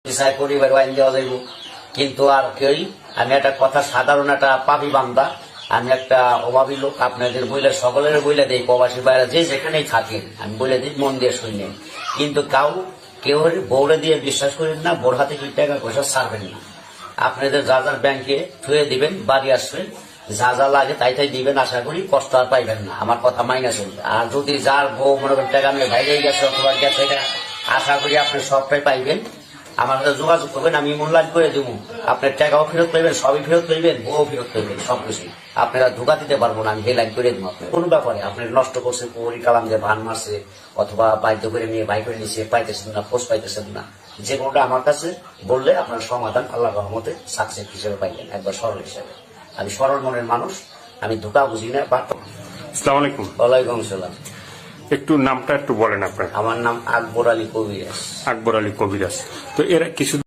পরিবার আইন দেওয়া যাইব, কিন্তু আর কেউ আমি একটা কথা সাধারণ একটা পাপি বান্দা, আমি একটা অভাবী লোক। আপনাদের বইলে সকলের বইলে দিই, প্রবাসী বাইরে যে যেখানেই থাকেন আমি বলে দিই, মন দিয়ে শুনলেন। কিন্তু কেউ বৌলে দিয়ে বিশ্বাস করেন না, বোর হাতে কি টাকা পয়সা ছাড়বেন না। আপনাদের যা যার ব্যাংকে থুয়ে দিবেন, বাড়ি আসবেন, যা যা লাগে তাই তাই দিবেন। আশা করি কষ্ট আর পাইবেন না, আমার কথা মাইনা চলবে। আর যদি যার বউ মনে করেন টাকা নিয়ে বাইরে গেছে অথবা গেছে, আশা করি আপনি সবটাই পাইবেন। আমার সাথে যোগাযোগ করবেন, আমি মূল্যায়ন করে দেবো। আপনার টাকাও ফেরত পাইবেন, সবই ফেরত পাইবেন, বউ ফেরত পাইবেন, সবকিছু। আপনারা ধোকা দিতে পারবো না, আমি হেলাইন করে দেবো। আপনার কোন ব্যাপারে আপনি নষ্ট করছেন, পুরি কালাম দিয়ে ভান মারছে অথবা বাধ্য করে নিয়ে বাই করে নিচ্ছে, পাইতেছেন না, পোস্ট পাইতেছেন না, যে কোনোটা আমার কাছে বললে আপনার সমাধান আল্লাহ রহমতে সাকসেস হিসেবে পাইবেন, একবার সরল হিসেবে। আমি সরল মনের মানুষ, আমি ধোকা বুঝি না। আসসালামু আলাইকুম। ওয়ালাইকুম সালাম। একটু নামটা একটু বলেন আপনার। আমার নাম আকবর আলী কবিরাজ। আকবর আলী কবিরাজ। তো এরা কিছু